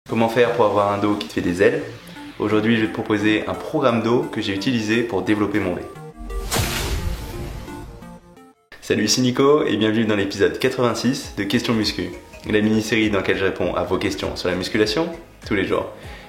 Comment faire pour avoir un dos qui te fait des ailes? Aujourd'hui, je vais te proposer un programme dos que j'ai utilisé pour développer mon V. Salut, ici Nico et bienvenue dans l'épisode 86 de Questions Muscu, la mini-série dans laquelle je réponds à vos questions sur la musculation tous les jours.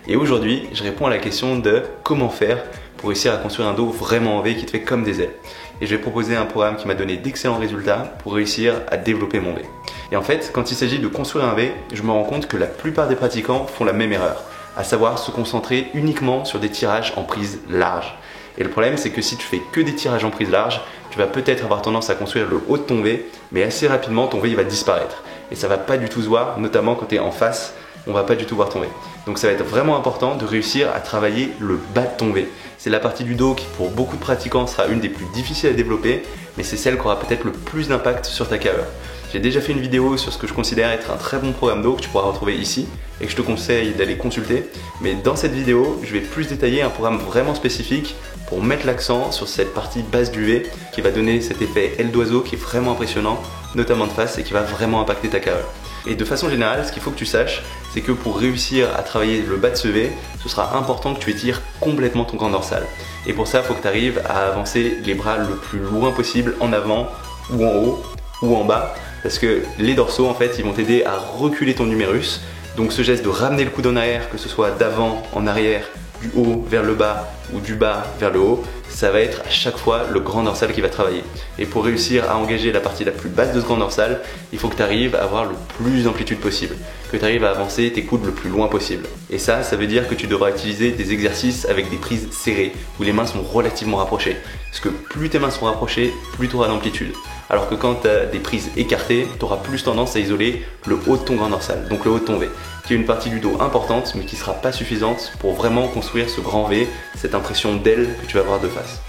Et aujourd'hui, je réponds à la question de comment faire pour réussir à construire un dos vraiment en V qui te fait comme des ailes. Et je vais proposer un programme qui m'a donné d'excellents résultats pour réussir à développer mon V. Et en fait, quand il s'agit de construire un V, je me rends compte que la plupart des pratiquants font la même erreur, à savoir se concentrer uniquement sur des tirages en prise large. Et le problème, c'est que si tu fais que des tirages en prise large, tu vas peut-être avoir tendance à construire le haut de ton V, mais assez rapidement, ton V il va disparaître. Et ça va pas du tout se voir, notamment quand tu es en face, on va pas du tout voir ton V. Donc ça va être vraiment important de réussir à travailler le bas de ton V. C'est la partie du dos qui, pour beaucoup de pratiquants, sera une des plus difficiles à développer, mais c'est celle qui aura peut-être le plus d'impact sur ta carrure. J'ai déjà fait une vidéo sur ce que je considère être un très bon programme dos que tu pourras retrouver ici et que je te conseille d'aller consulter. Mais dans cette vidéo, je vais plus détailler un programme vraiment spécifique pour mettre l'accent sur cette partie basse du V qui va donner cet effet aile d'oiseau qui est vraiment impressionnant, notamment de face et qui va vraiment impacter ta carrure. Et de façon générale, ce qu'il faut que tu saches, c'est que pour réussir à travailler le bas de ce V, ce sera important que tu étires complètement ton grand dorsal. Et pour ça, il faut que tu arrives à avancer les bras le plus loin possible en avant ou en haut ou en bas, parce que les dorsaux en fait ils vont t'aider à reculer ton numérus. Donc ce geste de ramener le coude en arrière, que ce soit d'avant en arrière, du haut vers le bas ou du bas vers le haut, ça va être à chaque fois le grand dorsal qui va travailler. Et pour réussir à engager la partie la plus basse de ce grand dorsal, il faut que tu arrives à avoir le plus d'amplitude possible, que tu arrives à avancer tes coudes le plus loin possible. Et ça veut dire que tu devras utiliser des exercices avec des prises serrées, où les mains sont relativement rapprochées. Parce que plus tes mains sont rapprochées, plus tu auras d'amplitude. Alors que quand tu as des prises écartées, tu auras plus tendance à isoler le haut de ton grand dorsal, donc le haut de ton V, qui est une partie du dos importante mais qui ne sera pas suffisante pour vraiment construire ce grand V, cette impression d'aile que tu vas avoir de face.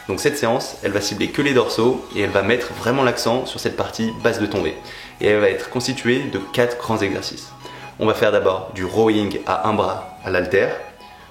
Donc cette séance, elle va cibler que les dorsaux et elle va mettre vraiment l'accent sur cette partie basse de ton V. Et elle va être constituée de 4 grands exercices. On va faire d'abord du rowing à un bras à l'haltère.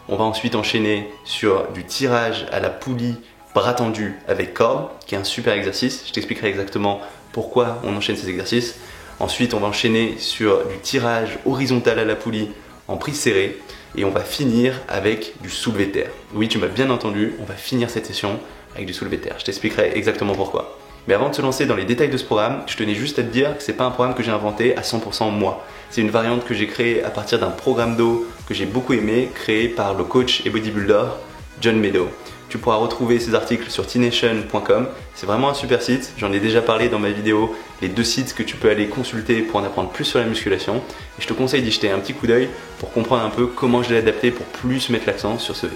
On va ensuite enchaîner sur du tirage à la poulie bras tendu avec corde, qui est un super exercice. Je t'expliquerai exactement pourquoi on enchaîne ces exercices. Ensuite, on va enchaîner sur du tirage horizontal à la poulie en prise serrée. Et on va finir avec du soulevé de terre. Oui, tu m'as bien entendu, on va finir cette session avec du soulevé de terre. Je t'expliquerai exactement pourquoi. Mais avant de se lancer dans les détails de ce programme, je tenais juste à te dire que c'est pas un programme que j'ai inventé à 100% moi. C'est une variante que j'ai créée à partir d'un programme dos que j'ai beaucoup aimé, créé par le coach et bodybuilder John Meadow. Tu pourras retrouver ces articles sur tnation.com. C'est vraiment un super site. J'en ai déjà parlé dans ma vidéo, les 2 sites que tu peux aller consulter pour en apprendre plus sur la musculation. Et je te conseille d'y jeter un petit coup d'œil pour comprendre un peu comment je l'ai adapté pour plus mettre l'accent sur ce V.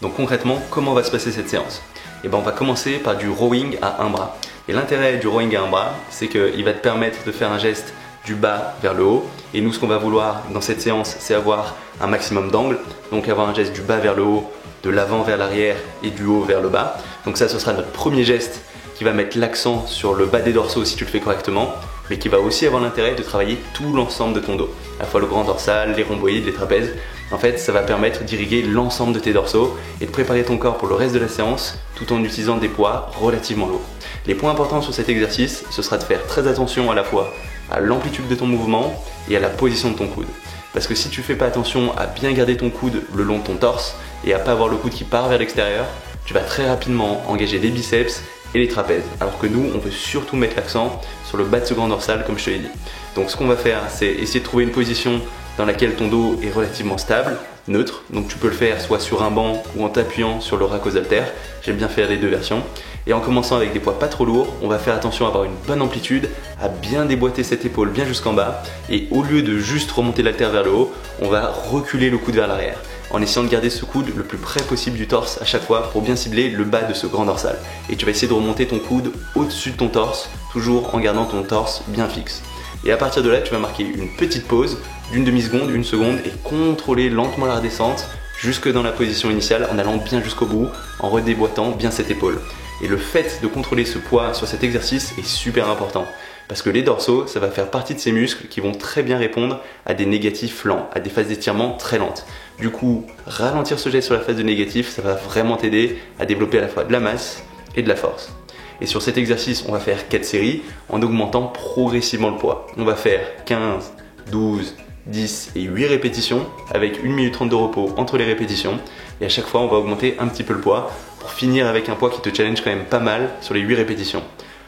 Donc concrètement, comment va se passer cette séance? Et ben, on va commencer par du rowing à un bras. Et l'intérêt du rowing à un bras, c'est qu'il va te permettre de faire un geste du bas vers le haut. Et nous, ce qu'on va vouloir dans cette séance, c'est avoir un maximum d'angle. Donc avoir un geste du bas vers le haut, de l'avant vers l'arrière et du haut vers le bas. Donc ça, ce sera notre premier geste qui va mettre l'accent sur le bas des dorsaux si tu le fais correctement, mais qui va aussi avoir l'intérêt de travailler tout l'ensemble de ton dos, à la fois le grand dorsal, les rhomboïdes, les trapèzes. En fait, ça va permettre d'irriguer l'ensemble de tes dorsaux et de préparer ton corps pour le reste de la séance tout en utilisant des poids relativement lourds. Les points importants sur cet exercice, ce sera de faire très attention à la fois à l'amplitude de ton mouvement et à la position de ton coude. Parce que si tu fais pas attention à bien garder ton coude le long de ton torse et à pas avoir le coude qui part vers l'extérieur, tu vas très rapidement engager les biceps et les trapèzes. Alors que nous, on veut surtout mettre l'accent sur le bas de ce grand dorsal comme je te l'ai dit. Donc ce qu'on va faire, c'est essayer de trouver une position dans laquelle ton dos est relativement stable, neutre. Donc tu peux le faire soit sur un banc ou en t'appuyant sur le rack aux haltères. J'aime bien faire les 2 versions. Et en commençant avec des poids pas trop lourds, on va faire attention à avoir une bonne amplitude, à bien déboîter cette épaule bien jusqu'en bas. Et au lieu de juste remonter l'haltère vers le haut, on va reculer le coude vers l'arrière, en essayant de garder ce coude le plus près possible du torse à chaque fois pour bien cibler le bas de ce grand dorsal. Et tu vas essayer de remonter ton coude au-dessus de ton torse, toujours en gardant ton torse bien fixe. Et à partir de là, tu vas marquer une petite pause d'une demi-seconde, 1 seconde et contrôler lentement la redescente jusque dans la position initiale en allant bien jusqu'au bout, en redéboîtant bien cette épaule. Et le fait de contrôler ce poids sur cet exercice est super important parce que les dorsaux, ça va faire partie de ces muscles qui vont très bien répondre à des négatifs lents, à des phases d'étirement très lentes. Du coup, ralentir ce geste sur la phase de négatif, ça va vraiment t'aider à développer à la fois de la masse et de la force. Et sur cet exercice, on va faire 4 séries en augmentant progressivement le poids. On va faire 15, 12, 10 et 8 répétitions avec 1 minute 30 de repos entre les répétitions. Et à chaque fois, on va augmenter un petit peu le poids pour finir avec un poids qui te challenge quand même pas mal sur les 8 répétitions.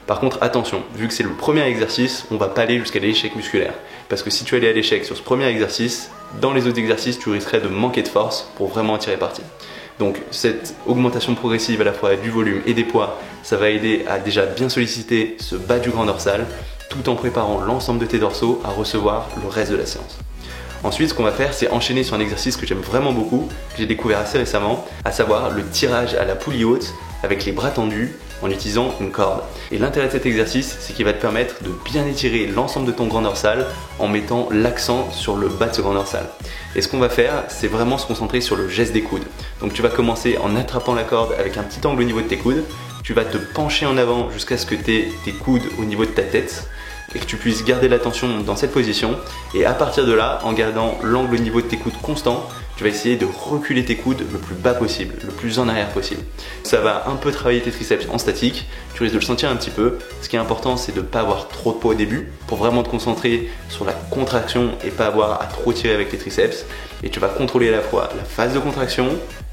Par contre, attention, vu que c'est le premier exercice, on va pas aller jusqu'à l'échec musculaire. Parce que si tu allais à l'échec sur ce premier exercice, dans les autres exercices, tu risquerais de manquer de force pour vraiment en tirer parti. Donc cette augmentation progressive à la fois du volume et des poids, ça va aider à déjà bien solliciter ce bas du grand dorsal, tout en préparant l'ensemble de tes dorsaux à recevoir le reste de la séance. Ensuite, ce qu'on va faire, c'est enchaîner sur un exercice que j'aime vraiment beaucoup, que j'ai découvert assez récemment, à savoir le tirage à la poulie haute avec les bras tendus en utilisant une corde. Et l'intérêt de cet exercice, c'est qu'il va te permettre de bien étirer l'ensemble de ton grand dorsal en mettant l'accent sur le bas de ce grand dorsal. Et ce qu'on va faire, c'est vraiment se concentrer sur le geste des coudes. Donc tu vas commencer en attrapant la corde avec un petit angle au niveau de tes coudes, tu vas te pencher en avant jusqu'à ce que tu aies tes coudes au niveau de ta tête, et que tu puisses garder l'attention dans cette position, et à partir de là, en gardant l'angle au niveau de tes coudes constant, tu vas essayer de reculer tes coudes le plus bas possible, le plus en arrière possible. Ça va un peu travailler tes triceps en statique, tu risques de le sentir un petit peu. Ce qui est important, c'est de ne pas avoir trop de poids au début pour vraiment te concentrer sur la contraction et pas avoir à trop tirer avec tes triceps. Et tu vas contrôler à la fois la phase de contraction,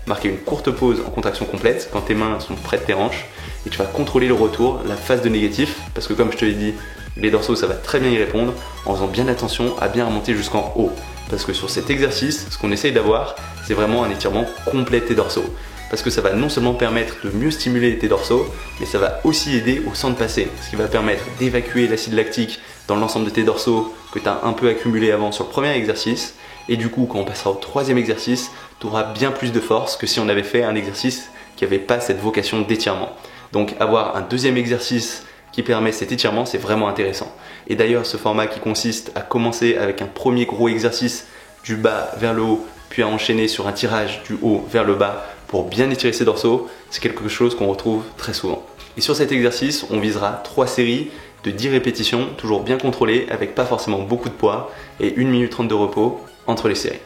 marquer une courte pause en contraction complète quand tes mains sont près de tes hanches, et tu vas contrôler le retour, la phase de négatif, parce que comme je te l'ai dit, les dorsaux ça va très bien y répondre en faisant bien attention à bien remonter jusqu'en haut. Parce que sur cet exercice, ce qu'on essaye d'avoir, c'est vraiment un étirement complet de tes dorsaux. Parce que ça va non seulement permettre de mieux stimuler tes dorsaux, mais ça va aussi aider au sang de passer, ce qui va permettre d'évacuer l'acide lactique dans l'ensemble de tes dorsaux que tu as un peu accumulé avant sur le premier exercice. Et du coup, quand on passera au troisième exercice, tu auras bien plus de force que si on avait fait un exercice qui n'avait pas cette vocation d'étirement. Donc avoir un deuxième exercice qui permet cet étirement, c'est vraiment intéressant. Et d'ailleurs, ce format qui consiste à commencer avec un premier gros exercice du bas vers le haut, puis à enchaîner sur un tirage du haut vers le bas pour bien étirer ses dorsaux, c'est quelque chose qu'on retrouve très souvent. Et sur cet exercice, on visera 3 séries de 10 répétitions, toujours bien contrôlées, avec pas forcément beaucoup de poids, et 1 minute 30 de repos entre les séries.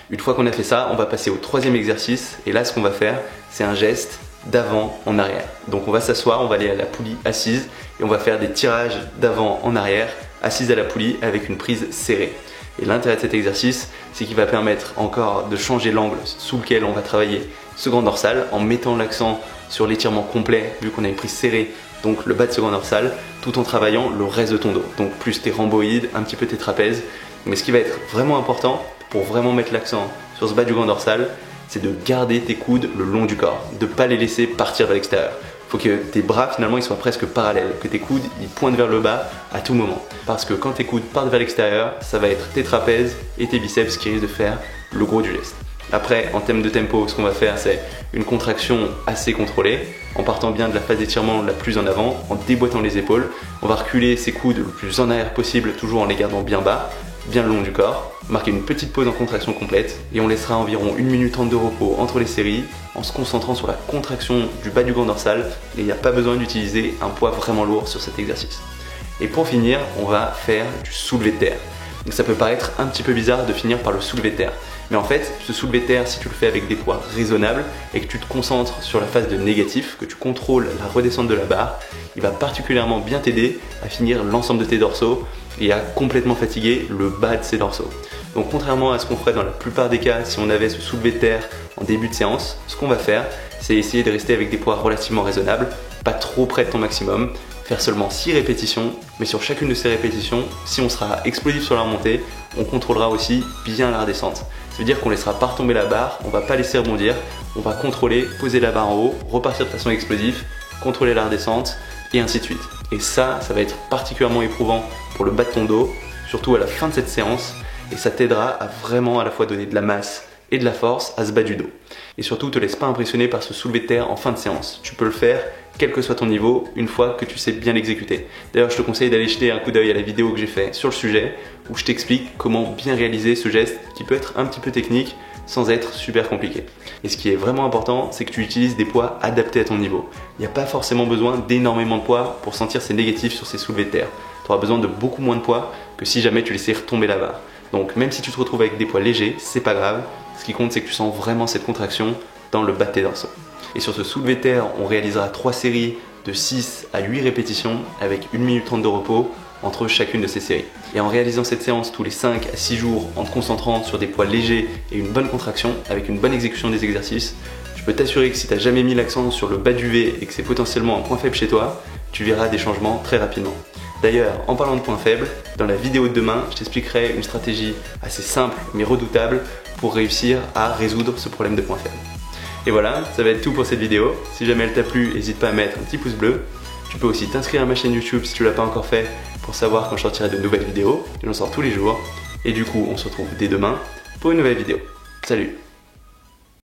Une fois qu'on a fait ça, on va passer au troisième exercice, et là ce qu'on va faire, c'est un geste d'avant en arrière. Donc on va s'asseoir, on va aller à la poulie assise, et on va faire des tirages d'avant en arrière, assise à la poulie avec une prise serrée. Et l'intérêt de cet exercice, c'est qu'il va permettre encore de changer l'angle sous lequel on va travailler ce grand dorsal en mettant l'accent sur l'étirement complet, vu qu'on a une prise serrée, donc le bas de ce grand dorsal, tout en travaillant le reste de ton dos. Donc plus tes rhomboïdes, un petit peu tes trapèzes. Mais ce qui va être vraiment important pour vraiment mettre l'accent sur ce bas du grand dorsal, c'est de garder tes coudes le long du corps, de ne pas les laisser partir vers l'extérieur. Il faut que tes bras finalement ils soient presque parallèles, que tes coudes ils pointent vers le bas à tout moment. Parce que quand tes coudes partent vers l'extérieur, ça va être tes trapèzes et tes biceps qui risquent de faire le gros du geste. Après, en termes de tempo, ce qu'on va faire, c'est une contraction assez contrôlée, en partant bien de la phase d'étirement la plus en avant, en déboîtant les épaules. On va reculer ses coudes le plus en arrière possible, toujours en les gardant bien bas, bien le long du corps, marquer une petite pause en contraction complète, et on laissera environ 1 minute 30 de repos entre les séries, en se concentrant sur la contraction du bas du grand dorsal, et il n'y a pas besoin d'utiliser un poids vraiment lourd sur cet exercice. Et pour finir, on va faire du soulevé de terre. Donc ça peut paraître un petit peu bizarre de finir par le soulevé de terre. Mais en fait, ce soulevé de terre, si tu le fais avec des poids raisonnables et que tu te concentres sur la phase de négatif, que tu contrôles la redescente de la barre, il va particulièrement bien t'aider à finir l'ensemble de tes dorsaux et à complètement fatiguer le bas de ces dorsaux. Donc contrairement à ce qu'on ferait dans la plupart des cas si on avait ce soulevé de terre en début de séance, ce qu'on va faire, c'est essayer de rester avec des poids relativement raisonnables, pas trop près de ton maximum, faire seulement 6 répétitions, mais sur chacune de ces répétitions, si on sera explosif sur la remontée, on contrôlera aussi bien la redescente. Ça veut dire qu'on ne laissera pas retomber la barre, on ne va pas laisser rebondir, on va contrôler, poser la barre en haut, repartir de façon explosive, contrôler la redescente, et ainsi de suite. Et ça va être particulièrement éprouvant pour le bas de ton dos, surtout à la fin de cette séance, et ça t'aidera à vraiment à la fois donner de la masse et de la force à ce bas du dos. Et surtout, te laisse pas impressionner par ce soulevé de terre en fin de séance. Tu peux le faire quel que soit ton niveau, une fois que tu sais bien l'exécuter. D'ailleurs, je te conseille d'aller jeter un coup d'œil à la vidéo que j'ai fait sur le sujet, où je t'explique comment bien réaliser ce geste qui peut être un petit peu technique, sans être super compliqué. Et ce qui est vraiment important, c'est que tu utilises des poids adaptés à ton niveau. Il n'y a pas forcément besoin d'énormément de poids pour sentir ces négatifs sur ces soulevés de terre. Tu auras besoin de beaucoup moins de poids que si jamais tu laissais retomber la barre. Donc même si tu te retrouves avec des poids légers, c'est pas grave. Ce qui compte, c'est que tu sens vraiment cette contraction dans le bas de tes dorsaux. Et sur ce soulevé de terre, on réalisera 3 séries de 6 à 8 répétitions avec 1 minute 30 de repos entre chacune de ces séries. Et en réalisant cette séance tous les 5 à 6 jours en te concentrant sur des poids légers et une bonne contraction avec une bonne exécution des exercices, je peux t'assurer que si tu n'as jamais mis l'accent sur le bas du V et que c'est potentiellement un point faible chez toi, tu verras des changements très rapidement. D'ailleurs, en parlant de points faibles, dans la vidéo de demain, je t'expliquerai une stratégie assez simple mais redoutable pour réussir à résoudre ce problème de points faibles. Et voilà, ça va être tout pour cette vidéo. Si jamais elle t'a plu, n'hésite pas à mettre un petit pouce bleu. Tu peux aussi t'inscrire à ma chaîne YouTube si tu ne l'as pas encore fait pour savoir quand je sortirai de nouvelles vidéos. J'en sors tous les jours. Et du coup, on se retrouve dès demain pour une nouvelle vidéo. Salut!